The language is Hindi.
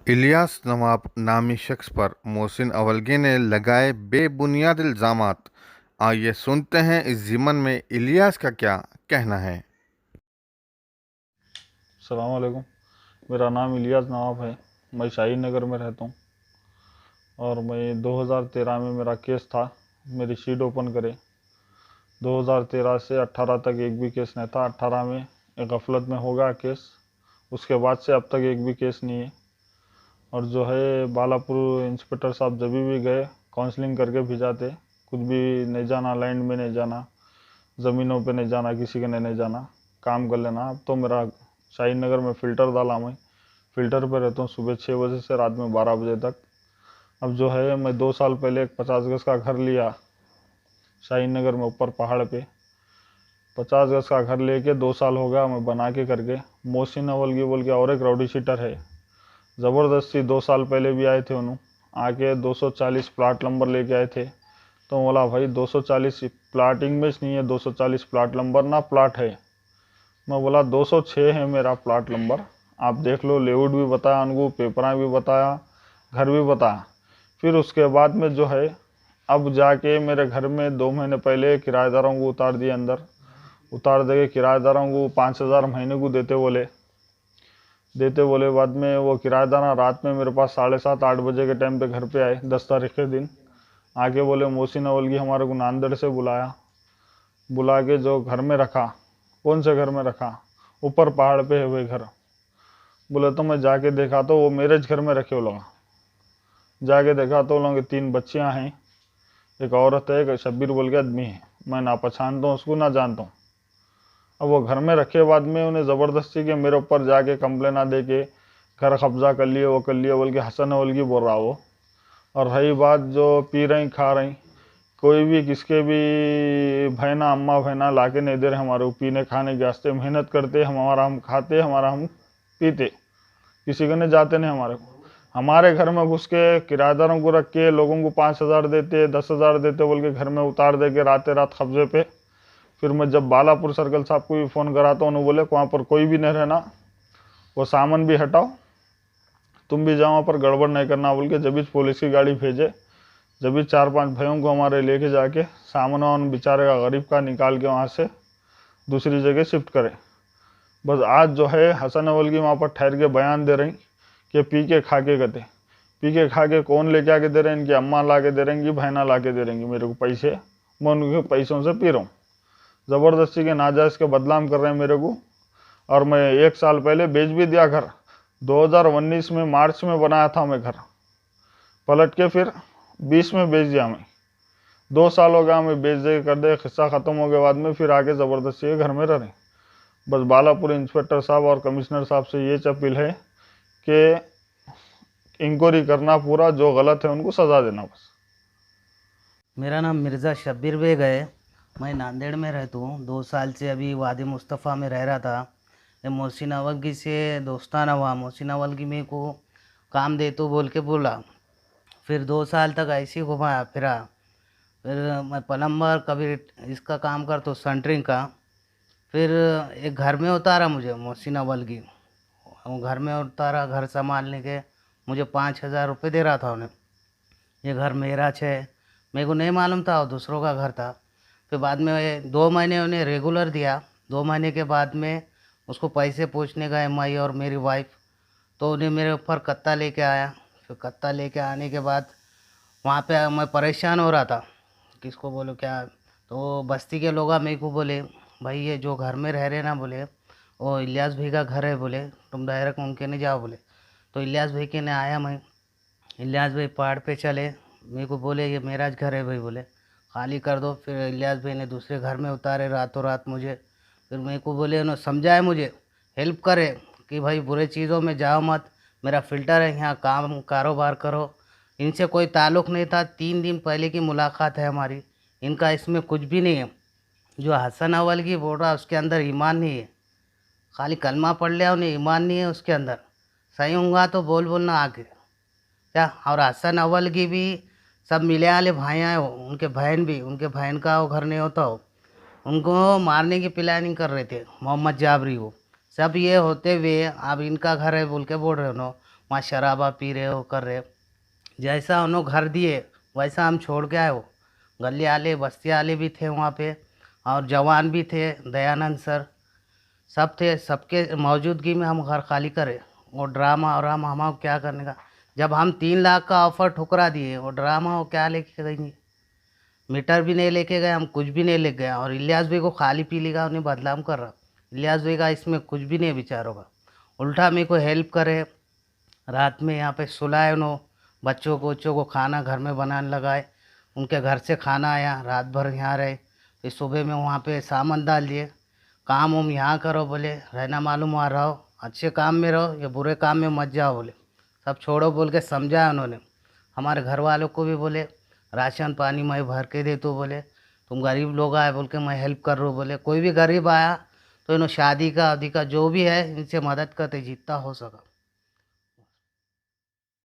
इलियास नवाब नामी शख्स पर मोहसिन अवलगी ने लगाए बेबुनियाद इल्ज़ामात। आइए सुनते हैं इस ज़िमन में इलियास का क्या कहना है। अस्सलाम वालेकुम। मेरा नाम इलियास नवाब है। मैं शाही नगर में रहता हूँ और मैं 2013 में मेरा केस था। मेरी शीट ओपन करे 2013 से 18 तक एक भी केस नहीं था। 18 में एक गफलत में हो गया केस। उसके बाद से अब तक एक भी केस नहीं है। और जो है बालापुर इंस्पेक्टर साहब जब भी गए काउंसलिंग करके भिजाते, कुछ भी नहीं जाना, लैंड में नहीं जाना, ज़मीनों पे नहीं जाना, किसी के नहीं जाना, काम कर लेना। अब तो मेरा शाही नगर में फ़िल्टर डाला, मैं फ़िल्टर पे रहता हूँ सुबह 6 बजे से रात में 12 बजे तक। अब जो है मैं 2 साल पहले एक 50 गज का घर लिया शाही नगर में, ऊपर पहाड़ पे 50 गज का घर लेके 2 साल हो गया मैं बना के करके। मोहसिन अवलगी बोल के और एक राउडी शीटर है, ज़बरदस्ती 2 साल पहले भी आए थे उन्होंने आके 240 प्लाट नंबर लेके आए थे। तो बोला भाई 240 प्लाटिंग में नहीं है, 240 प्लाट नंबर ना प्लाट है। मैं बोला 206 है मेरा प्लाट नंबर, आप देख लो। लेआउट भी बताया उनको, पेपरा भी बताया, घर भी बताया। फिर उसके बाद में जो है अब जाके मेरे घर में 2 महीने पहले किराएदारों को उतार दिए अंदर। उतार दे के किराएदारों को 5,000 महीने को देते बोले बाद में वो किराएदार रात में मेरे पास 7:30-8 बजे के टाइम पे घर पे आए 10 तारीख के दिन। आके बोले मोहसिन अवलगी हमारे को नांदेड़ से बुलाया। बुला के जो घर में रखा, कौन से घर में रखा, ऊपर पहाड़ पे है वही घर। बोले तो मैं जाके देखा तो वो मैरिज घर में रखे वो लोग। जाके देखा तो वो लोग की 3 बच्चियां हैं, एक औरत है, एक शब्बीर बोल के आदमी है। मैं ना पहचानता हूँ उसको, ना जानता हूँ। अब वो घर में रखे बाद में उन्हें ज़बरदस्ती के मेरे ऊपर जाके कंप्लेन ना दे के घर कब्जा कर लिए, वो कर लिए बोल के हसन अवलगी बोल रहा वो। और रही बात जो पी रही खा रही, कोई भी किसके भी बहना अम्मा बहना ला के नहीं दे रहे हमारे को पीने खाने के वास्ते। मेहनत करते हमारा हम खाते, हमारा हम पीते, किसी को नहीं जाते नहीं हमारे को। हमारे घर में घुस के किराएदारों को रख के लोगों को 5,000 देते, 10,000 देते बोल के घर में उतार दे के रात रात कब्जे पे। फिर मैं जब बालापुर सर्कल साहब को भी फ़ोन करा तो उन्होंने बोले वहाँ पर कोई भी नहीं रहना, वो सामान भी हटाओ, तुम भी जाओ वहाँ पर, गड़बड़ नहीं करना बोल के। जब भी पुलिस की गाड़ी भेजे, जब भी 4-5 भाइयों को हमारे लेके जाके सामान वामान बेचारे का गरीब का निकाल के वहाँ से दूसरी जगह शिफ्ट करें। बस आज जो है हसन अवलगी वहाँ पर ठहर के बयान दे रही कि पी के खा के गते। पी के खा के कौन लेके आके दे रहे हैं, इनकी अम्मा ला के दे रहेंगी, बहना ला के दे रहेंगी मेरे को पैसे। मैं उनके पैसों से पी रहा हूँ। ज़बरदस्ती के नाजायज़ के बदनाम कर रहे हैं मेरे को। और मैं 1 साल पहले बेच भी दिया घर। 2019 में मार्च में बनाया था मैं घर, पलट के फिर 20 में बेच दिया मैं। 2 साल हो गया मैं बेच दे कर दे, किस्सा ख़त्म हो गया बाद में फिर आके ज़बरदस्ती के घर में रह रहे। बस बालापुर इंस्पेक्टर साहब और कमिश्नर साहब से ये अपील है कि इंक्वायरी करना, पूरा जो गलत है उनको सज़ा देना बस। मेरा नाम मिर्ज़ा शब्बीर बेग है। मैं नांदेड़ में रहता हूँ। 2 साल से अभी वादी मुस्तफ़ा में रह रहा था। ये मोहसिन अवलगी से दोस्ताना हुआ। मोहसिन अवलगी मेरे को काम दे तो बोल के बोला। फिर 2 साल तक ऐसे ही घुमाया फिरा। फिर मैं प्लम्बर, कभी इसका काम करता हूँ सेंटरिंग का। फिर एक घर में उतारा मुझे मोहसिन अवलगी। वो घर में उतारा, घर संभालने के मुझे 5,000 रुपये दे रहा था उन्हें। ये घर मेरा है, मेरे को नहीं मालूम था वो दूसरों का घर था। फिर बाद में 2 महीने उन्हें रेगुलर दिया। 2 महीने के बाद में उसको पैसे पूछने गए माई और मेरी वाइफ, तो उन्हें मेरे ऊपर कत्ता लेके आया। फिर कत्ता लेके आने के बाद वहाँ पे मैं परेशान हो रहा था, किसको बोलो क्या। तो बस्ती के लोग मेरे को बोले, भाई ये जो घर में रह रहे ना, बोले वो इलियास भाई का घर है, बोले तुम डायरेक्ट उनके नहीं जाओ बोले। तो इलियास भाई के ने आया मैं। इलियास भाई पहाड़ पे चले, मेरे को बोले ये मेरा घर है भाई, बोले खाली कर दो। फिर इलियास भाई ने दूसरे घर में उतारे रातों रात मुझे। फिर मेरे को बोले, उन्होंने समझाए मुझे, हेल्प करे कि भाई बुरे चीज़ों में जाओ मत, मेरा फ़िल्टर है यहाँ, काम कारोबार करो। इनसे कोई ताल्लुक़ नहीं था। 3 दिन पहले की मुलाकात है हमारी, इनका इसमें कुछ भी नहीं है। जो हसन अव्वल की बोल रहा उसके अंदर ईमान नहीं है, खाली कलमा पढ़ लिया, उन्हें ईमान नहीं है उसके अंदर। सही होगा तो बोल बोलना आगे क्या। और हसन अव्वल की भी सब मिले वाले भाई हैं, उनके बहन भी, उनके बहन का वो घर नहीं होता हो, उनको मारने की प्लानिंग कर रहे थे मोहम्मद जाबरी वो। सब ये होते हुए अब इनका घर है बोल के बोल रहे हो नो, वहाँ शराबा पी रहे हो कर रहे हो। जैसा उन्होंने घर दिए वैसा हम छोड़ के आए हो। गली वाले बस्ती वाले भी थे वहाँ पे, और जवान भी थे, दयानंद सर सब थे। सबके मौजूदगी में हम घर खाली करे। वो ड्रामा और हम क्या करने का, जब हम 3 लाख का ऑफर ठुकरा दिए, वो ड्रामा वो क्या लेके गई, मीटर भी नहीं लेके गए, हम कुछ भी नहीं लेके गए। और इलियास भाई को खाली पी लेगा उन्हें बदनाम कर रहा। इलियास भाई का इसमें कुछ भी नहीं विचार होगा, उल्टा मेरे को हेल्प करे। रात में यहाँ पे सुलाए उन्होंने, बच्चों को खाना घर में बनाने लगाए। उनके घर से खाना आया, रात भर यहाँ रहे। फिर सुबह में वहाँ पे सामान डाल दिए, काम उम यहाँ करो बोले, रहना मालूम वहाँ रहो, अच्छे काम में रहो, ये बुरे काम में मत जाओ बोले। सब छोड़ो बोल के समझाया उन्होंने। हमारे घर वालों को भी बोले राशन पानी मैं भर के दे, तो बोले तुम गरीब लोग आए बोल के मैं हेल्प कर रहा हूँ बोले। कोई भी गरीब आया तो इन्होंने शादी का अवधि का जो भी है इनसे मदद करते जितना हो सका।